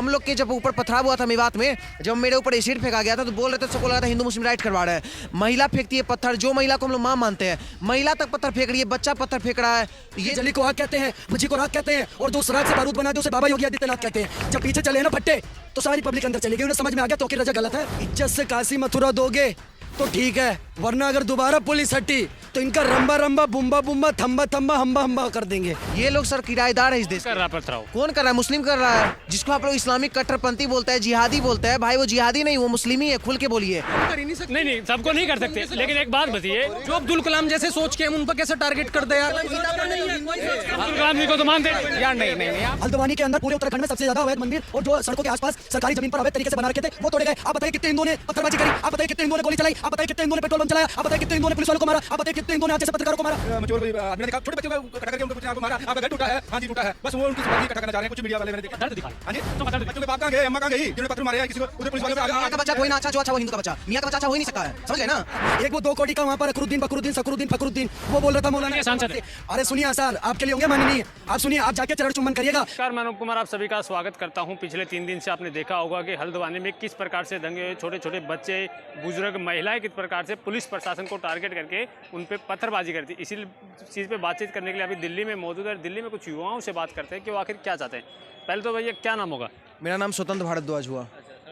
हम लोग के जब ऊपर पथराव हुआ था मेवात में, जब मेरे ऊपर एसिड फेंका गया था तो बोल रहे थे, सबको लगा था हिंदू मुस्लिम राइट करवा रहा है। महिला फेंकती है पत्थर, जो महिला को हम लोग मां मानते हैं, महिला तक पत्थर फेंक रही है, बच्चा पत्थर फेंक रहा है। ये जली को आग कहते हैं, भजी को राग कहते हैं, और जो सराग से बारूद बना दे उसे बाबा योगी आदित्यनाथ कहते हैं। जब पीछे चले ना भट्टे तो सारी पब्लिक अंदर चली गई, उन्हें समझ में आ गया तो कि रजा गलत है। इज्जत से काशी मथुरा दोगे तो ठीक है, वरना अगर दोबारा पुलिस हटी तो इनका रंबा रंबा बुम्बा बुम्बा थम्बा थम्बा हम्बा हम्बा कर देंगे। ये लोग सर किराएदार है इस देश कर रहा पथराव। कौन कर रहा है? मुस्लिम कर रहा है, जिसको आप लोग इस्लामिक कट्टरपंथी बोलते हैं, जिहादी बोलते हैं। भाई वो जिहादी नहीं, वो मुस्लिम ही है, खुल के बोलिए। नहीं सबको नहीं कर सकते, लेकिन एक बात बताइए, जो अब्दुल कलाम जैसे सोच के हम उन पर कैसे टारगेट कर दे यार? अब्दुल कलाम जी को तो मानते हैं यार। नहीं हल्द्वानी के अंदर पूरे उत्तराखंड में सबसे ज्यादा अवैध मंदिर और जो सड़कों के आसपास सरकारी जमीन पर अवैध तरीके से बना रखे थे वो तोड़े गए। आप बताइए कितने हिंदुओं ने पत्थरबाजी करी? आप बताइए कितने हिंदुओं ने गोली चलाई? आप बताइए कितने हिंदुओं ने पेट्रोल बम चलाया? आप बताइए कितने हिंदुओं ने पुलिस वालों को मारा? आप बताइए कितने हिंदुओं ने आज जैसे पत्रकारों को मारा? आदमी ने देखा छोटे बच्चों को कटा करके उनको आपको मारा, आपका घर टूटा है, हाँ जी टूटा है, बस वो उनकी सिंपैथी इकट्ठा करना चाह रहे हैं कुछ मीडिया वाले। मैंने देखा दर्द दिखा। हाँ जी, तो बच्चों के बाप कहाँ गए, अम्मा कहाँ गई जिन्होंने पत्थर मारे हैं किसी को? उधर पुलिस वालों पे मियाँ का बच्चा कोई ना अच्छा, जो अच्छा वो हिंदू का बच्चा, मियाँ का बच्चा अच्छा हो ही नहीं सकता है, समझ गए ना? एक वो 2 कोटी का वहाँ पर अकरुद्दीन बकरुद्दीन सकरुद्दीन फकरुद्दीन वो बोल रहा था मौलाना सांसद है। अरे सुनिए सर, आपके लिए होंगे माननीय, आप सुनिए, आप जाके चरण चुम्बन करिएगा। नमस्कार, मैं अनुप कुमार आप सभी का स्वागत करता हूं। पिछले 3 दिन से आपने देखा होगा कि हल्द्वानी में किस प्रकार से दंगे हुए, छोटे छोटे बच्चे, बुजुर्ग, महिलाएं किस प्रकार से पुलिस प्रशासन को टारगेट करके उन पे पत्थरबाजी करती। इसी चीज़ पे बातचीत करने के लिए अभी दिल्ली में मौजूद है। दिल्ली में कुछ युवाओं से बात करते हैं कि वो आखिर क्या चाहते हैं। पहले तो भैया क्या नाम होगा? मेरा नाम स्वतंत्र भारद्वाज हुआ।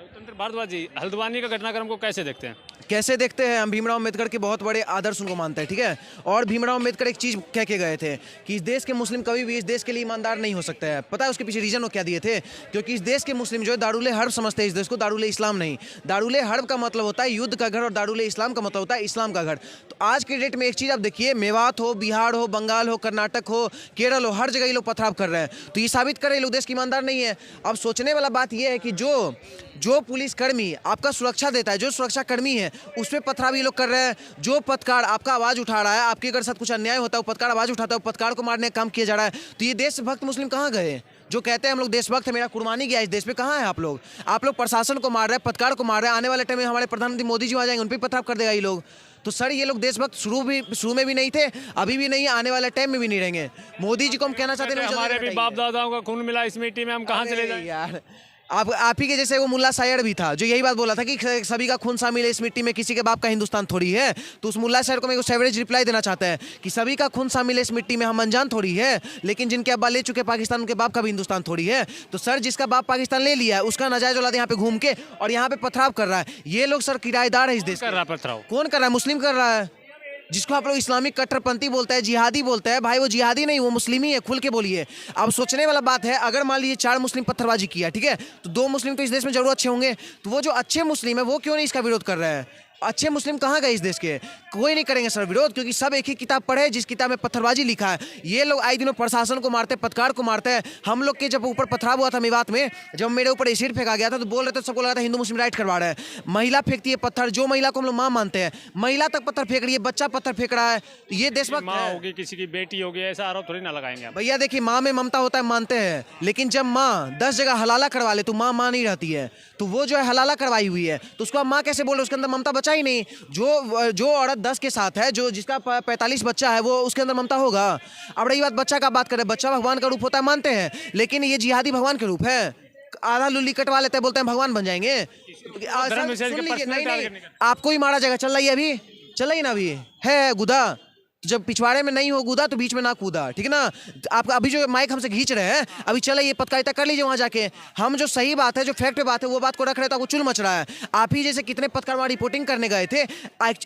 स्वतंत्र भारद्वाज जी, हल्द्वानी का घटनाक्रम को कैसे देखते हैं? कैसे देखते हैं? हम भीमराव अम्बेडकर के बहुत बड़े आदर्श उनको मानते हैं, ठीक है। और भीमराव अम्बेडकर एक चीज़ कह के गए थे कि इस देश के मुस्लिम कभी भी इस देश के लिए ईमानदार नहीं हो सकते हैं। पता है उसके पीछे रीजन वो क्या दिए थे? क्योंकि इस देश के मुस्लिम जो है दारुल हर्ब समझते हैं इस देश को, दारुल इस्लाम नहीं। दारुल हर्ब का मतलब होता है युद्ध का घर और दारुल इस्लाम का मतलब होता है इस्लाम का घर। तो आज के डेट में एक चीज़ आप देखिए, मेवात हो, बिहार हो, बंगाल हो, कर्नाटक हो, केरल हो, हर जगह ये लोग पथराव कर रहे हैं। तो ये साबित कर रहे हैं लोग देश के ईमानदार नहीं है। अब सोचने वाला बात यह है कि जो पुलिसकर्मी आपका सुरक्षा देता है, जो सुरक्षा कर्मी है, उस पर पथराव ये लोग कर रहे हैं। जो पत्रकार आपका आवाज़ उठा रहा है, आपके अगर साथ कुछ अन्याय होता है, वो पत्रकार आवाज़ उठाता है, वो पत्रकार को मारने का काम किया जा रहा है। तो ये देशभक्त मुस्लिम कहाँ गए जो कहते हैं हम लोग देशभक्त है, मेरा कुर्बानी गया इस देश पे? कहाँ है आप लोग? आप लोग प्रशासन को मार रहे हैं, पत्रकार को मार रहे हैं। आने वाले टाइम में हमारे प्रधानमंत्री मोदी जी आ जाएंगे, उन पर पथराव कर देगा ये लोग। तो सर ये लोग देशभक्त शुरू में भी नहीं थे, अभी भी नहीं, आने वाले टाइम में भी नहीं रहेंगे। मोदी जी को हम कहना चाहते हैं हमारे भी बाप दादाओं का खून मिला इस मिट्टी में, हम कहाँ चले जाएं? यार आप ही के जैसे वो मुल्ला शायर भी था जो यही बात बोला था कि सभी का खून शामिल है इस मिट्टी में, किसी के बाप का हिंदुस्तान थोड़ी है। तो उस मुल्ला शायर को मैं सेवरेज रिप्लाई देना चाहता है कि सभी का खून शामिल है इस मिट्टी में, हम अनजान थोड़ी है, लेकिन जिनके अब्बा ले चुके पाकिस्तान, उनके बाप का भी हिंदुस्तान थोड़ी है। तो सर जिसका बाप पाकिस्तान ले लिया है उसका नाजायज औलाद यहाँ पे घूम के और यहाँ पे पथराव कर रहा है। ये लोग सर किराएदार है इस देश कर रहा पथराव। कौन कर रहा है? मुस्लिम कर रहा है, जिसको आप लोग इस्लामिक कट्टरपंथी बोलते हैं, जिहादी बोलते हैं। भाई वो जिहादी नहीं, वो मुस्लिम ही है, खुल के बोलिए। अब सोचने वाला बात है, अगर मान लीजिए 4 मुस्लिम पत्थरबाजी किया, ठीक है, तो 2 मुस्लिम तो इस देश में जरूर अच्छे होंगे। तो वो जो अच्छे मुस्लिम है वो क्यों नहीं इसका विरोध कर रहे हैं? अच्छे मुस्लिम कहाँ गए इस देश के? कोई नहीं करेंगे सर विरोध, क्योंकि सब एक ही किताब पढ़े जिस किताब में पत्थरबाजी लिखा है। ये लोग आए दिनों प्रशासन को मारते हैं, पत्रकार को मारते हैं। हम लोग के जब ऊपर पथराव हुआ था मेवात में, जब मेरे ऊपर एसिड फेंका गया था तो बोल रहे थे, सबको लगा था हिंदू मुस्लिम राइट करवा रहे हैं। महिला फेंकती है पत्थर, जो महिला को हम लोग मां मानते हैं, महिला तक पत्थर फेंक रही है, बच्चा पत्थर फेंक रहा है। ये देशभक्त माँ होगी, किसी की बेटी होगी, ऐसा आरोप थोड़ी ना लगाएंगे आप। भैया देखिए, माँ में ममता होता है मानते हैं, लेकिन जब माँ 10 जगह हलाला करवा ले तो माँ माँ नहीं रहती है। तो वो जो है हलाला करवाई हुई है तो उसको आप माँ कैसे बोल रहे? उसके अंदर ममता बचा ही नहीं। जो औरत 10 के साथ है, जो जिसका 45 बच्चा है, वो उसके अंदर ममता होगा। अब रही बात बच्चा का, बात करें, बच्चा भगवान का रूप होता है मानते हैं, लेकिन ये जिहादी भगवान के रूप है। आधा लुल्ली कटवा लेते हैं, बोलते हैं भगवान बन जाएंगे। सुन लीजिए, नहीं, आपको ही मारा जाएगा। चल रही है अभी, चल रही ना अभी है गुदा। तो जब पिछवाड़े में नहीं हो कूदा तो बीच में ना कूदा, ठीक है ना? आप अभी जो माइक हमसे खींच रहे हैं, अभी चले ये पत्रकारिता कर लीजिए वहाँ जाके। हम जो सही बात है, जो फैक्ट पे बात है, वो बात को रख रहे हैं तो आपको चुल मच रहा है। आप ही जैसे कितने पत्रकार वहाँ रिपोर्टिंग करने गए थे।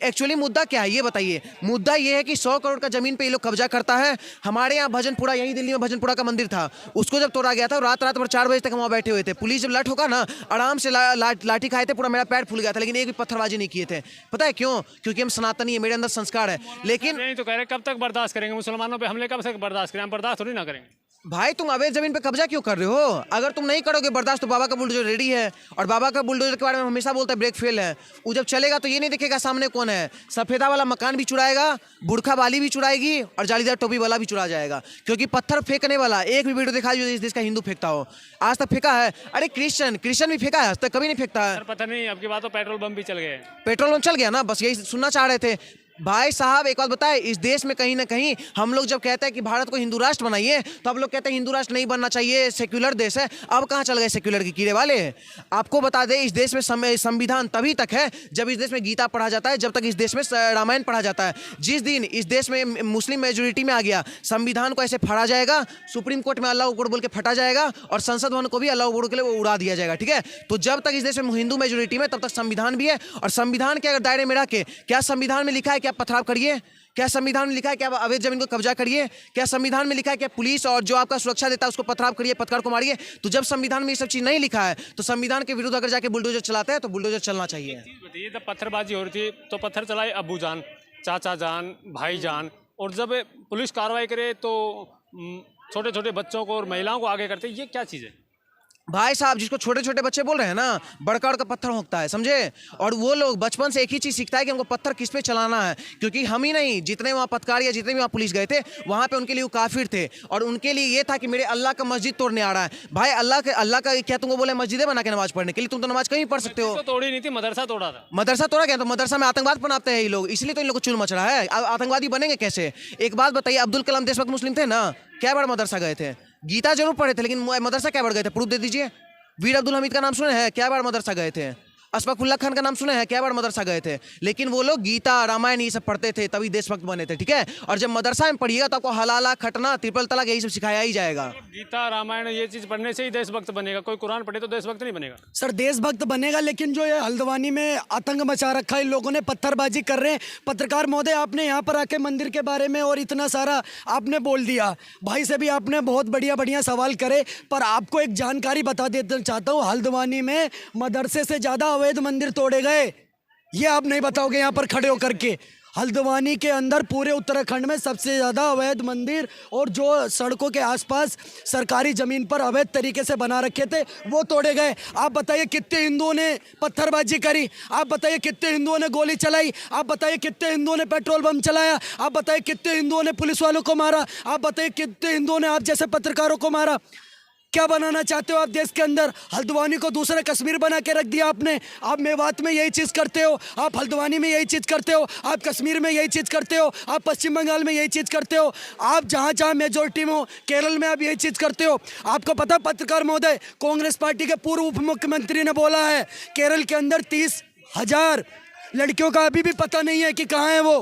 एक्चुअली मुद्दा क्या है ये बताइए? मुद्दा ये है कि 100 करोड़ का जमीन पे ये लोग कब्जा करता है। हमारे यहाँ भजनपुरा, यही दिल्ली में भजनपुरा का मंदिर था, उसको जब तोड़ा गया था, रात भर 4 बजे तक वहाँ बैठे हुए थे। पुलिस जब लट होगा ना, आराम से लाठी खाए थे, पूरा मेरा पैर फूल गया था, लेकिन एक भी पत्थरबाजी नहीं किए थे। पता है क्यों? क्योंकि हम सनातनी है, मेरे अंदर संस्कार है। लेकिन नहीं तो कह रहे कब तक बर्दाश्त करेंगे? मुसलमानों पे हमले कब तक बर्दाश्त करें? हम बर्दाश्त थोड़ी ना करेंगे। भाई तुम अवैध जमीन पे कब्जा क्यों कर रहे हो? अगर तुम नहीं करोगे बर्दाश्त तो बाबा का बुलडोजर रेडी है। और बाबा का बुलडोजर के बारे में हमेशा बोलता है ब्रेक फेल है। वो जब चलेगा तो ये नहीं दिखेगा सामने कौन है। सफेदा वाला मकान भी चुराएगा, बुरखा वाली भी चुराएगी और जालीदार टोपी वाला भी चुरा जाएगा। क्योंकि पत्थर फेंकने वाला एक भी वीडियो दिखा जो इस देश का हिंदू फेंकता हो। आज तक फेंका है? अरे क्रिश्चियन भी फेंका है, आज तक कभी नहीं फेंकता है। पता नहीं, अब की बात तो पेट्रोल बम भी चल गए। पेट्रोल बम चल गया ना, बस यही सुनना चाह रहे थे। भाई साहब एक बात बताए, इस देश में कहीं ना कहीं हम लोग जब कहते हैं कि भारत को हिंदू राष्ट्र बनाइए तो आप लोग कहते हैं हिंदू राष्ट्र नहीं बनना चाहिए, सेक्युलर देश है। अब कहाँ चल गए सेक्युलर के कीड़े वाले? आपको बता दें, इस देश में संविधान तभी तक है जब इस देश में गीता पढ़ा जाता है, जब तक इस देश में रामायण पढ़ा जाता है। जिस दिन इस देश में मुस्लिम मेजोरिटी में आ गया, संविधान को ऐसे फाड़ा जाएगा, सुप्रीम कोर्ट में अल्लाह अकबर बोल के फटा जाएगा और संसद भवन को भी अल्लाह अकबर के लिए वो उड़ा दिया जाएगा। ठीक है, तो जब तक इस देश में हिंदू मेजोरिटी में, तब तक संविधान भी है। और संविधान के अगर दायरे में रह के, क्या संविधान में लिखा है कि आप पथराव करिए? क्या संविधान में लिखा है कि आप अवैध जमीन को कब्जा करिए? क्या संविधान में लिखा है कि पुलिस और जो आपका सुरक्षा देता है उसको पथराव करिए, पत्रकार को मारिए? तो जब संविधान में ये सब चीज नहीं लिखा है तो संविधान के विरुद्ध अगर जाके बुलडोजर चलाते हैं तो बुलडोजर चलना चाहिए। बताइए, जब पत्थरबाजी हो रही थी तो पत्थर चलाए अबू जान, चाचा जान, भाई जान, और जब पुलिस कार्रवाई करे तो छोटे छोटे बच्चों को और महिलाओं को आगे करते, ये क्या चीज़ है? भाई साहब, जिसको छोटे छोटे बच्चे बोल रहे हैं ना, बड़का बड़का पत्थर होता है, समझे? और वो लोग बचपन से एक ही चीज सीखता है कि हमको पत्थर किस पे चलाना है, क्योंकि हम ही नहीं, जितने वहाँ पत्रकार या जितने भी वहाँ पुलिस गए थे वहाँ पे उनके लिए वो काफिर थे और उनके लिए ये था कि मेरे अल्लाह का मस्जिद तोड़ने आ रहा है। भाई अल्लाह का क्या तुमको बोले मस्जिदें बना के नमाज पढ़ने के लिए? तुम तो नमाज कहीं पढ़ सकते हो। तो तोड़ी नहीं थी, मदरसा तोड़ा था। मदरसा तोड़ा गया तो मदरसा में आतंकवाद बनाते हैं ये लोग, इसलिए तो इन लोग को चूल मच रहा है। आतंकवादी बनेंगे कैसे? एक बात बताइए, अब्दुल कलाम देशभक्त मुस्लिम थे ना, क्या बार मदरसा गए थे? गीता जरूर पढ़े थे लेकिन मदरसा क्या बार गए थे? प्रूफ दे दीजिए। वीर अब्दुल हमीद का नाम सुने हैं? क्या बार मदरसा गए थे? अशफाकुल्ला खान का नाम सुने हैं? क्या बार मदरसा गए थे? लेकिन वो लोग गीता रामायण ये सब पढ़ते थे, तभी देशभक्त बने थे। ठीक है, और जब मदरसा में पढ़िएगा तो आपको हलाला, खटना, ट्रिपल तलाक यही सब सिखाया ही जाएगा। गीता रामायण ये चीज़ पढ़ने से ही देशभक्त बनेगा, कोई कुरान पढ़े तो देशभक्त नहीं बनेगा। सर देशभक्त बनेगा, लेकिन जो ये हल्द्वानी में आतंक मचा रखा है, इन लोगों ने पत्थरबाजी कर रहे हैं। पत्रकार महोदय, आपने यहाँ पर आके मंदिर के बारे में और इतना सारा आपने बोल दिया, भाई से भी आपने बहुत बढ़िया बढ़िया सवाल करे, पर आपको एक जानकारी बता देना चाहता हूँ, हल्द्वानी में मदरसे से ज़्यादा अवैध मंदिर तोड़े गए, ये आप नहीं बताओगे यहाँ पर खड़े होकर के। हल्द्वानी के अंदर पूरे उत्तराखंड में सबसे ज़्यादा अवैध मंदिर और जो सड़कों के आसपास सरकारी ज़मीन पर अवैध तरीके से बना रखे थे वो तोड़े गए। आप बताइए कितने हिंदुओं ने पत्थरबाजी करी? आप बताइए कितने हिंदुओं ने गोली चलाई? आप बताइए कितने हिंदुओं ने पेट्रोल बम चलाया? आप बताइए कितने हिंदुओं ने पुलिस वालों को मारा? आप बताइए कितने हिंदुओं ने आप जैसे पत्रकारों को मारा? क्या बनाना चाहते हो आप देश के अंदर? हल्द्वानी को दूसरा कश्मीर बना के रख दिया आपने। आप मेवात में यही चीज़ करते हो, आप हल्द्वानी में यही चीज़ करते हो, आप कश्मीर में यही चीज़ करते हो, आप पश्चिम बंगाल में यही चीज़ करते हो, आप जहाँ जहाँ मेजोरिटी में हो, केरल में आप यही चीज़ करते हो। आपको पता पत्रकार महोदय, कांग्रेस पार्टी के पूर्व उप मुख्यमंत्री ने बोला है केरल के अंदर 30,000 लड़कियों का अभी भी पता नहीं है कि कहाँ है वो,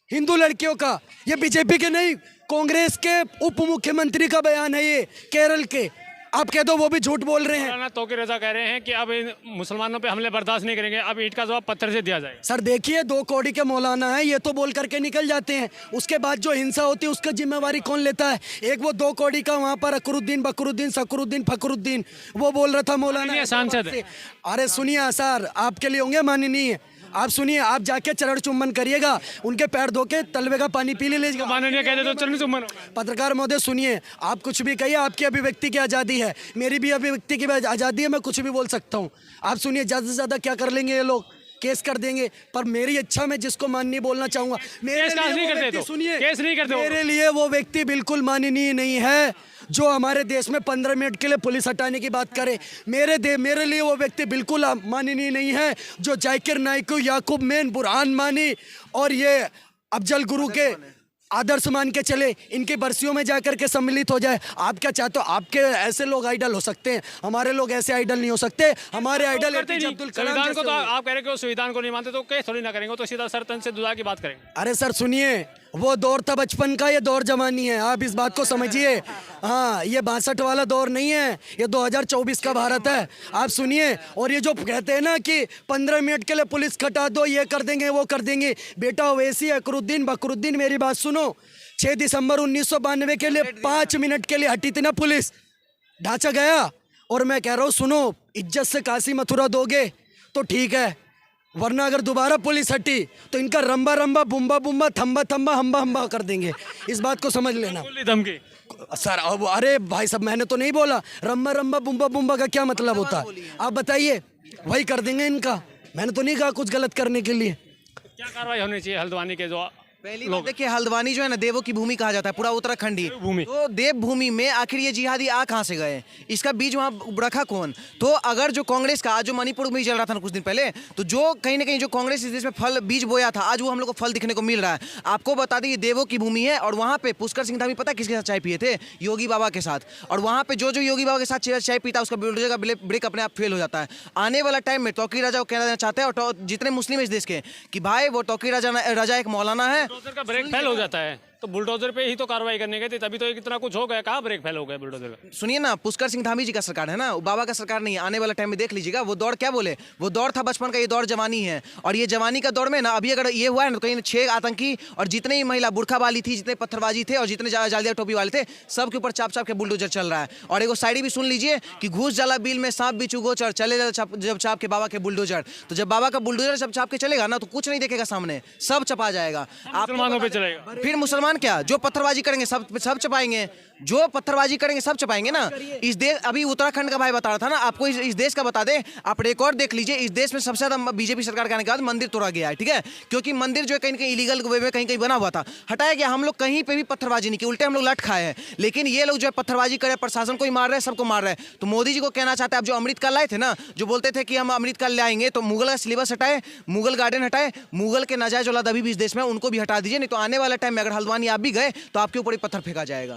हिंदू लड़कियों का। ये बीजेपी के नहीं, कांग्रेस के उप मुख्यमंत्री का बयान है ये, केरल के। आप कह दो वो भी झूठ बोल रहे हैं। मौलाना तौकीर रजा कह रहे हैं कि अब इन मुसलमानों पे हमले बर्दाश्त नहीं करेंगे, अब ईंट का जवाब पत्थर से दिया जाए। सर देखिए, 2 कौड़ी के मौलाना है, ये तो बोल करके निकल जाते हैं, उसके बाद जो हिंसा होती है उसका जिम्मेवारी कौन लेता है? एक वो 2 कौड़ी का वहाँ पर अकरुद्दीन, बकरुद्दीन, सकरुद्दीन, फकरुद्दीन, वो बोल रहा था मौलाना सांसद। अरे सुनिए सर, आपके लिए होंगे माननीय, आप सुनिए, आप जाके चरण चुम्बन करिएगा, उनके पैर धो के तलवे का पानी पी लीजिएगा। माननीय कहते तो चरण चुम्बन। पत्रकार महोदय सुनिए, आप कुछ भी कहिए, आपकी अभिव्यक्ति की आज़ादी है, मेरी भी अभिव्यक्ति की आज़ादी है, मैं कुछ भी बोल सकता हूँ। आप सुनिए, ज़्यादा से ज़्यादा क्या कर लेंगे ये लोग? केस कर देंगे, पर मेरी इच्छा में जिसको माननीय बोलना चाहूँगा, मेरे लिए वो व्यक्ति बिल्कुल माननीय नहीं है जो हमारे देश में 15 मिनट के लिए पुलिस हटाने की बात करे। मेरे लिए वो व्यक्ति बिल्कुल माननीय नहीं है जो जाकिर नाइक, याकूब मेन, बुरहान मानी और ये अफजल गुरु के आदर्श मान के चले, इनकी बरसियों में जाकर के सम्मिलित हो जाए। आप क्या चाहते हो? आपके ऐसे लोग आइडल हो सकते हैं, हमारे लोग ऐसे आइडल नहीं हो सकते। हमारे आइडल अब्दुल कलाम को तो आप कह रहे हो संविधान को नहीं मानते, तो केस थोड़ी ना करेंगे, तो सीधा सर तन से दुआ की बात करेंगे। अरे सर सुनिए, वो दौर था बचपन का, ये दौर जवानी है, आप इस बात को समझिए। हाँ, ये 62 वाला दौर नहीं है, ये 2024 का भारत है। आप सुनिए, और ये जो कहते हैं ना कि 15 मिनट के लिए पुलिस खटा दो, ये कर देंगे वो कर देंगे, बेटा वैसी अकरुद्दीन बकरुद्दीन, मेरी बात सुनो, 6 दिसंबर 1992 के लिए 5 मिनट के लिए हटी थी ना पुलिस, ढांचा गया। और मैं कह रहा हूँ सुनो, इज्जत से काशी मथुरा दोगे तो ठीक है, वरना अगर दोबारा पुलिस हटी तो इनका रंबा रंबा, बुम्बा बुम्बा, थम्बा थम्बा, हम्बा हम्बा कर देंगे, इस बात को समझ लेना। धमकी सर अब अरे भाई साहब, मैंने तो नहीं बोला, रंबा रंबा बुम्बा बुम्बा का क्या मतलब होता है? आप बताइए, वही कर देंगे इनका, मैंने तो नहीं कहा कुछ गलत करने के लिए। क्या कार्रवाई होनी चाहिए हल्द्वानी के जो पहली बात देखिए, हल्द्वानी जो है ना देवों की भूमि कहा जाता है, पूरा उत्तराखंडी भूमि। तो देव भूमि में आखिर ये जिहादी आ कहाँ से गए? इसका बीज वहाँ रखा कौन? तो अगर जो कांग्रेस का आज जो मणिपुर में चल रहा था ना कुछ दिन पहले, तो जो कहीं ना कहीं जो कांग्रेस इस देश में फल बीज बोया था, आज वो हम लोग को फल दिखने को मिल रहा है। आपको बता दें ये देवों की भूमि है, और वहाँ पे पुष्कर सिंह धामी पता किसके साथ चाय पिए थे? योगी बाबा के साथ। और वहाँ पे जो योगी बाबा के साथ चाय पीता है उसका बुलडोजर का ब्रेक अपने आप फेल हो जाता है। आने वाला टाइम में तौकीर राजा को कहना चाहते हैं, और जितने मुस्लिम इस देश के, कि भाई वो तौकीर राजा एक मौलाना है। बुलडोजर का ब्रेक फेल हो जाता है तो बुलडोजर पे ही तो कार्रवाई करने गए थे, तभी तो इतना कुछ हो गया। कहाँ ब्रेक फेल हो गया बुलडोजर का? सुनिए ना, पुष्कर सिंह धामी जी का सरकार है ना, बाबा का सरकार नहीं है। आने वाला टाइम में देख लीजिएगा वो दौर क्या बोले, वो दौर था बचपन का, ये दौर जवानी है। और ये जवानी का दौर में ना अभी अगर ये हुआ है ना, तो कहीं 6 आतंकी और जितने ही महिला बुरखा वाली थी, जितने पत्थरबाजी थे और जितने जालिया टोपी वाले थे, सबके ऊपर चाप चाप के बुलडोजर चल रहा है। और एक शायरी भी सुन लीजिए कि घूस जाला बिल में सांप बिच्छू गोचर, चले जब चाप के बाबा के बुलडोजर। तो जब बाबा का बुलडोजर जब चाप के चलेगा ना, तो कुछ नहीं देखेगा सामने, सब चपा जाएगा। मुसलमानों पे चलेगा। फिर मुसलमान क्या, जो पत्थरबाजी करेंगे सब चपाएंगे, जो पत्थरबाजी करेंगे सब चपाएंगे ना। इस देश, अभी उत्तराखंड का भाई बता रहा था ना आपको, इस देश का बता दे, आप रिकॉर्ड देख लीजिए। इस देश में सबसे ज्यादा बीजेपी सरकार के आने के बाद मंदिर तोड़ा गया है, ठीक है? क्योंकि मंदिर जो है कहीं कहीं इलीगल वे में कहीं बना हुआ था, हटाया गया। हम लोग कहीं पे भी पत्थरबाजी नहीं की, उल्टे हम लोग लट खाए हैं। लेकिन ये लोग जो है पत्थरबाजी करे, प्रशासन को ही मार रहे हैं, सबको मार रहे हैं। तो मोदी जी को कहना चाहते हैं, आप जो अमृतकाल लाए थे ना, जो बोलते थे कि हम अमृतकाल ले आएंगे, तो मुगल का सिलेबस हटाए, मुगल गार्डन हटाए, मुगल के नाजायज औलाद अभी भी इस देश में, उनको भी हटा दीजिए। नहीं तो आने वाले टाइम में अगर हल्द्वानी आप भी गए तो आपके ऊपर ही पत्थर फेंका जाएगा।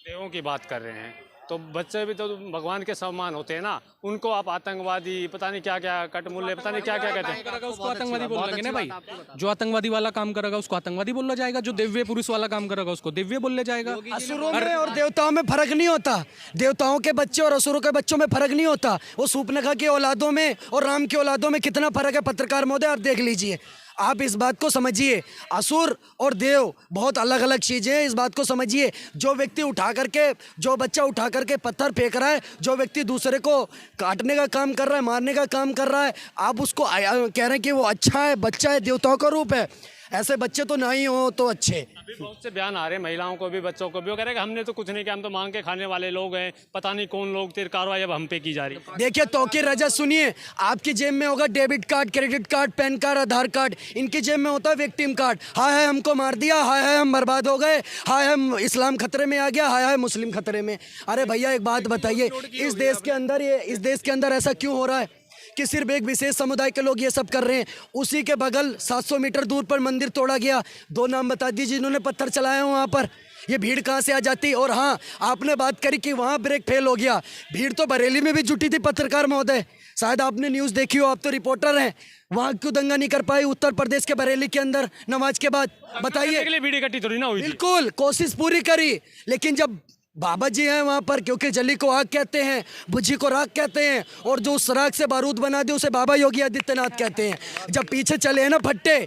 देवों की बात कर रहे हैं तो बच्चे भी तो भगवान के समान होते हैं ना, उनको आप आतंकवादी पता नहीं क्या क्या कटमुल्ले पता नहीं क्या क्या कहते हैं। करेगा उसको आतंकवादी बोलेंगे ना भाई। जो आतंकवादी वाला काम करेगा उसको आतंकवादी बोला जाएगा, जो दिव्य पुरुष वाला काम करेगा उसको दिव्य बोला जाएगा। असुरों में और देवताओं में फर्क नहीं होता, देवताओं के बच्चे और असुरों के बच्चों में फर्क नहीं होता। वो सूर्पनखा की औलादों में और राम की औलादों में कितना फर्क है पत्रकार महोदय, आप देख लीजिए। आप इस बात को समझिए, असुर और देव बहुत अलग अलग चीजें हैं, इस बात को समझिए। जो व्यक्ति उठा करके, जो बच्चा उठा करके पत्थर फेंक रहा है, जो व्यक्ति दूसरे को काटने का काम कर रहा है, मारने का काम कर रहा है, आप उसको कह रहे हैं कि वो अच्छा है, बच्चा है, देवताओं का रूप है। ऐसे बच्चे तो नहीं हो तो अच्छे। अभी बहुत से बयान आ रहे हैं महिलाओं को भी बच्चों को भी, वो कह रहे हैं कि हमने तो कुछ नहीं किया, हम तो मांग के खाने वाले लोग हैं, पता नहीं कौन लोग थे, कार्रवाई अब हम पे की जा रही है। देखिए तौकीर रजा, सुनिए, आपकी जेब में होगा debit card, credit card, PAN card, Aadhaar card, इनकी जेब में होता है विक्टिम कार्ड। हाय हमको मार दिया, हाय हम बर्बाद हो गए, हाय हम इस्लाम खतरे में आ गया, हाय मुस्लिम खतरे में। अरे भैया एक बात बताइए, इस देश के अंदर ऐसा क्यों हो रहा है कि सिर्फ एक विशेष समुदाय के लोग ये सब कर रहे हैं? उसी के बगल 700 मीटर दूर पर मंदिर तोड़ा गया। 2 नाम बता दीजिए जिन्होंने पत्थर चलाए हो वहाँ पर। ये भीड़ कहाँ से आ जाती? और हाँ, आपने बात करी कि वहाँ ब्रेक फेल हो गया, भीड़ तो बरेली में भी जुटी थी पत्रकार महोदय, शायद आपने न्यूज़ देखी हो, आप तो रिपोर्टर हैं। वहाँ क्यों दंगा नहीं कर पाई उत्तर प्रदेश के बरेली के अंदर नमाज के बाद? बताइए। भीड़ इकट्ठी थोड़ी ना हुई थी। बिल्कुल कोशिश पूरी करी, लेकिन जब बाबा जी हैं वहाँ पर, क्योंकि जली को आग कहते हैं, बुझी को राख कहते हैं, और जो उस राख से बारूद बना दे उसे बाबा योगी आदित्यनाथ कहते हैं। जब पीछे चले हैं ना फट्टे,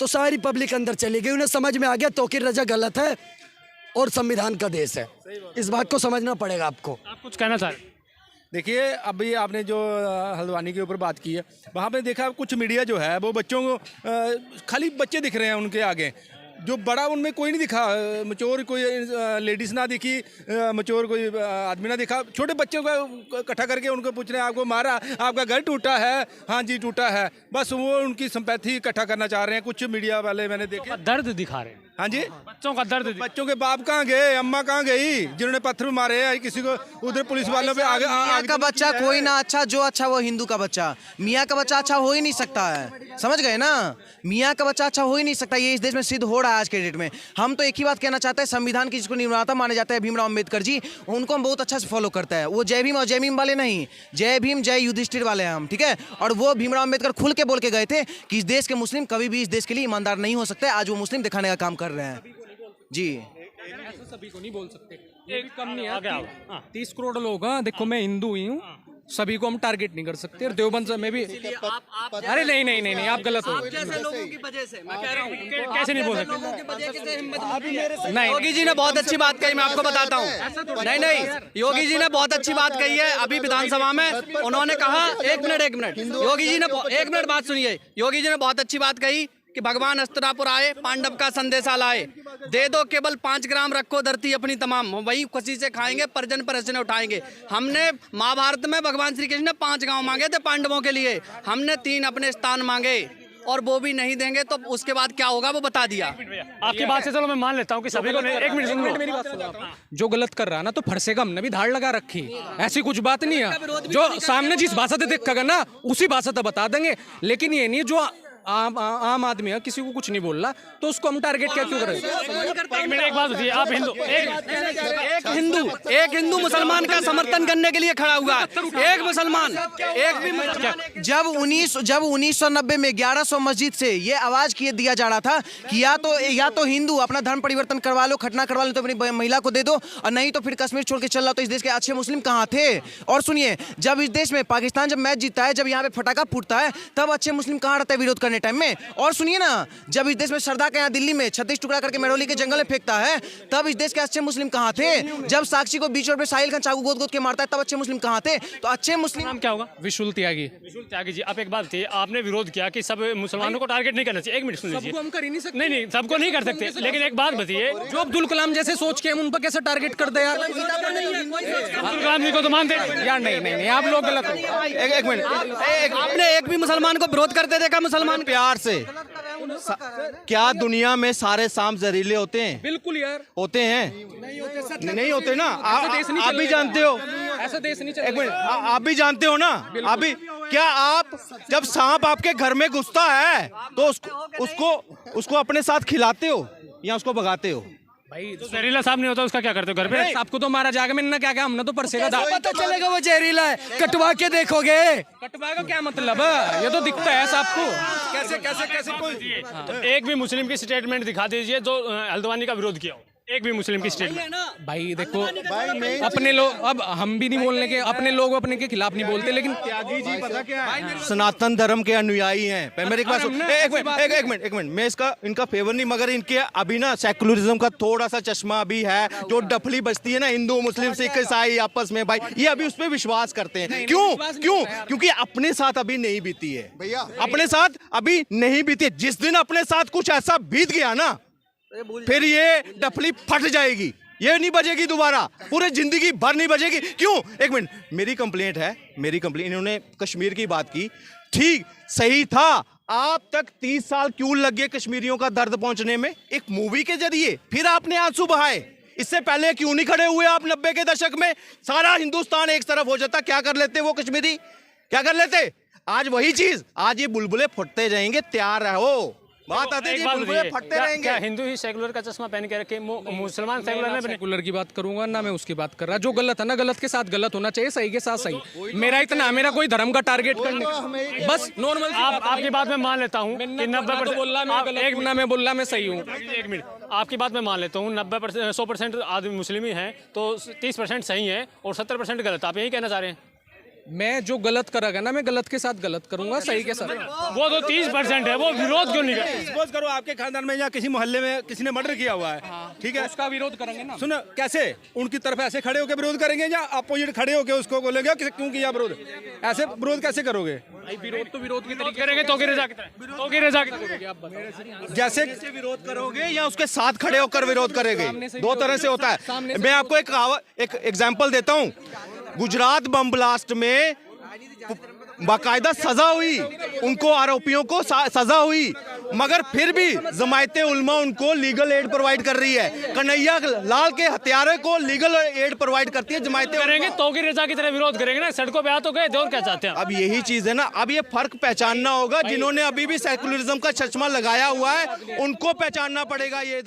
तो सारी पब्लिक अंदर चली गई, उन्हें समझ में आ गया तौकीर रजा गलत है और संविधान का देश है। इस बात को समझना पड़ेगा आपको। आप कुछ कहना चाह रहे हैं? देखिए अभी आपने जो हल्द्वानी के ऊपर बात की है, वहाँ पे देखा कुछ मीडिया जो है वो बच्चों को खाली बच्चे दिख रहे हैं उनके आगे, जो बड़ा उनमें कोई नहीं दिखा, मचोर कोई लेडीज़ ना दिखी, मचोर कोई आदमी ना दिखा। छोटे बच्चों को इकट्ठा करके उनको पूछ रहे हैं आपको मारा, आपका घर टूटा है, हाँ जी टूटा है, बस वो उनकी संपैथी इकट्ठा करना चाह रहे हैं कुछ मीडिया वाले, मैंने देखे। दर्द दिखा रहे हैं। हाँ जी, बच्चों का दर्द। बच्चों के बाप कहाँ गए, अम्मा कहाँ गई जिन्होंने पत्थर मारे हैं किसी को? उधर पुलिस वालों पे आगे मियाँ का बच्चा कोई ना अच्छा, जो अच्छा वो हिंदू का बच्चा। मियाँ का बच्चा अच्छा हो ही नहीं सकता है, समझ गए ना? मियाँ का बच्चा अच्छा हो ही नहीं सकता, ये इस देश में सिद्ध हो रहा है आज के डेट में। हम तो एक ही बात कहना चाहते हैं, संविधान की जिसको निर्माता माने जाते हैं भीमराव अम्बेडकर जी, उनको हम बहुत अच्छा से फॉलो करते हैं। वो जय भीम और जय भीम वाले नहीं, जय भीम जय युधिष्ठिर वाले हैं हम, ठीक है? और वो भीमराव अम्बेडकर खुल के बोल के गए थे कि इस देश के मुस्लिम कभी भी इस देश के लिए ईमानदार नहीं हो सकते। आज वो मुस्लिम दिखाने का काम कर रहे हैं जी। ऐसा सभी को नहीं बोल सकते, ये भी कम नहीं है। 30 करोड़ लोग हैं, देखो मैं हिंदू ही हूँ, सभी को हम टारगेट नहीं कर सकते। और देवबंद में भी अरे नहीं नहीं नहीं नहीं, आप गलत हो। जैसे लोगों की वजह से मैं कह रहा हूँ, कैसे नहीं बोल सकते? नहीं, योगी जी ने बहुत अच्छी बात कही, मैं आपको बताता हूँ। नहीं नहीं, योगी जी ने बहुत अच्छी बात कही है। अभी विधानसभा में उन्होंने कहा, एक मिनट, योगी जी ने, एक मिनट बात सुनिए। योगी जी ने बहुत अच्छी बात कही कि भगवान हस्तिनापुर आए, पांडव का संदेशा लाए, दे दो केवल 5 ग्राम, रखो धरती अपनी तमाम, वही खुशी से खाएंगे, परजन परजन उठाएंगे। हमने महाभारत में भगवान श्री कृष्ण ने 5 गांव मांगे थे पांडवों के लिए, हमने 3 अपने स्थान मांगे, और वो भी नहीं देंगे तो उसके बाद क्या होगा वो बता दिया। आपकी बात से चलो मैं मान लेता हूँ कि सभी को नहीं, एक मिनट सुन लो। मेरी बात सुनो आप। जो गलत कर रहा है ना तो फरसे का हमने भी धाड़ लगा रखी, ऐसी कुछ बात नहीं है। जो सामने जिस भाषा से देखा ना उसी भाषा से बता देंगे, लेकिन ये नहीं जो आम आदमी है किसी को कुछ नहीं बोल रहा तो उसको हम टारगेट क्या क्यों करें। एक मिनट, एक बात बताइए, आप हिंदू, एक हिंदू मुसलमान का समर्थन करने के लिए खड़ा हुआ है। एक मुसलमान, एक भी जब 1990 में 1100 मस्जिद से ये आवाज किए दिया जा रहा था कि या तो हिंदू अपना धर्म परिवर्तन करवा लो, खतना करवा लो तो अपनी महिला को दे दो, और नहीं तो फिर कश्मीर छोड़ के चल रहा। तो इस देश के अच्छे मुस्लिम कहाँ थे? और सुनिए, जब इस देश में पाकिस्तान जब मैच जीतता है, जब यहाँ पे फटाका फूटता है, तब अच्छे मुस्लिम कहाँ रहता है विरोध करने टाइम में? और सुनिए ना, जब इस देश में सरदार के यहाँ दिल्ली में 36 टुकड़ा करके मेहरौली के जंगल में फेंकता है, तब इस देश के अच्छे मुस्लिम कहाँ थे? जब साक्षी को बीच रोड पे साहिल खान चाकू गोद के मारता है, तब अच्छे मुस्लिम कहाँ थे? तो अच्छे मुस्लिम नाम क्या होगा? विशुल त्यागी। विशुल त्यागी जी, आप एक बात बताइए, आपने विरोध किया कि सब मुसलमानों को टारगेट नहीं करना चाहिए। एक मिनट सुन लीजिए, सबको हम कर ही नहीं सकते। नहीं, सबको नहीं कर सकते, लेकिन एक बात बताइए, जो अब्दुल कलाम जैसे सोच के हम उन पर कैसे टारगेट कर दे यार। अब्दुल कलाम जी को तो मानते यार नहीं, आप लोग गलत हो। एक मिनट, आपने एक भी मुसलमान को विरोध करते देखा? मुसलमान प्यार से क्या दुनिया में सारे सांप जहरीले होते हैं? बिल्कुल यार, होते हैं, नहीं होते ना। आप भी जानते हो, ऐसा देश नहीं एक मिनट, आप भी जानते हो ना। आप भी, क्या आप जब सांप आपके घर में घुसता है तो उसको अपने साथ खिलाते हो या उसको भगाते हो? भाई जहरीला साहब नहीं होता उसका क्या करते हो घर पे? आपको तो मारा जाएगा, मैंने क्या क्या, हमने तो परसे का पता चलेगा वो जहरीला है, कटवा के देखोगे। कटवा का क्या मतलब है? ये तो दिखता है सबको। कैसे कोई तो एक भी मुस्लिम की स्टेटमेंट दिखा दीजिए जो हल्द्वानी का विरोध किया हो। एक भी मुस्लिम की स्टेटमेंट। भाई देखो, अपने लोग, अब हम भी नहीं बोलने के, अपने लोग अपने के खिलाफ नहीं बोलते, लेकिन त्यागी जी पता क्या है, सनातन धर्म के अनुयायी हैं। मेरी बात सुन, एक मिनट, मैं इनका फेवर नहीं, मगर इनके अभी ना सेकुलरिज्म का थोड़ा सा चश्मा अभी है। जो डफली बजती है ना हिंदू मुस्लिम सिख ईसाई आपस में, भाई ये अभी उस पर विश्वास करते हैं। क्यों? क्योंकि अपने साथ अभी नहीं बीती है भैया, अपने साथ अभी नहीं बीती है। जिस दिन अपने साथ कुछ ऐसा बीत गया ना, फिर ये डफली फट जाएगी, ये नहीं बजेगी दोबारा, पूरे जिंदगी भर नहीं बजेगी। क्यों? एक मिनट, मेरी कंप्लेंट, इन्होंने कश्मीर की बात की, ठीक सही था। आप तक 30 साल क्यों लग गए कश्मीरियों का दर्द पहुंचने में? एक मूवी के जरिए फिर आपने आंसू बहाए। इससे पहले क्यों नहीं खड़े हुए आप? 90 के दशक में सारा हिंदुस्तान एक तरफ हो जाता, क्या कर लेते वो कश्मीरी? क्या कर लेते? आज वही चीज, आज ये बुलबुले फटते जाएंगे, तैयार रहो। बात आती है बुलबुले फटते रहेंगे। क्या हिंदू ही सेकुलर का चश्मा पहन के रखे, मुसलमान सेकुलर नहीं बने? सेकुलर की बात करूंगा ना, मैं उसकी बात कर रहा। जो गलत है ना, गलत के साथ गलत होना चाहिए, सही के साथ सही। मेरा कोई धर्म का टारगेट करने, बस नॉर्मल। आपकी बात मैं मान लेता हूँ कि 90% बोल रहा, मैं बोल रहा मैं सही हूँ। एक मिनट, आपकी बात मैं मान लेता हूँ, 90% 100% आदमी मुस्लिम ही हैं, तो 30% सही है और 70% गलत। आप यही कहना चाह रहे हैं? मैं जो गलत करेगा ना, मैं गलत के साथ गलत करूंगा, सही के साथ। वो तो 30% है, वो विरोध क्यों नहीं करते? सपोज करो आपके खानदान में या किसी मोहल्ले में किसी ने मर्डर किया हुआ है, ठीक है, उसका विरोध करेंगे ना। सुनो, कैसे उनकी तरफ ऐसे खड़े होकर विरोध करेंगे या अपोजिट खड़े होकर उसको बोलेंगे कि क्यों किया विरोध? ऐसे विरोध कैसे करोगे? विरोध तो विरोध की विरोध करेंगे तो जैसे विरोध करोगे या उसके साथ खड़े होकर विरोध करेंगे? दो तरह से होता है। मैं आपको एक एग्जांपल देता हूं। गुजरात बम ब्लास्ट में बाकायदा सजा हुई, उनको आरोपियों को सजा हुई, मगर फिर भी जमायते उल्मा उनको लीगल एड प्रोवाइड कर रही है। कन्हैया लाल के हत्यारे को लीगल एड प्रोवाइड करती है जमायते करेंगे, तौकीर रजा की तरह विरोध करेंगे ना, सड़कों पे आ तो गए थे, और क्या चाहते हैं? अब यही चीज है ना, अब ये फर्क पहचानना होगा। जिन्होंने अभी भी सेकुलरिज्म का चश्मा लगाया हुआ है उनको पहचानना पड़ेगा। ये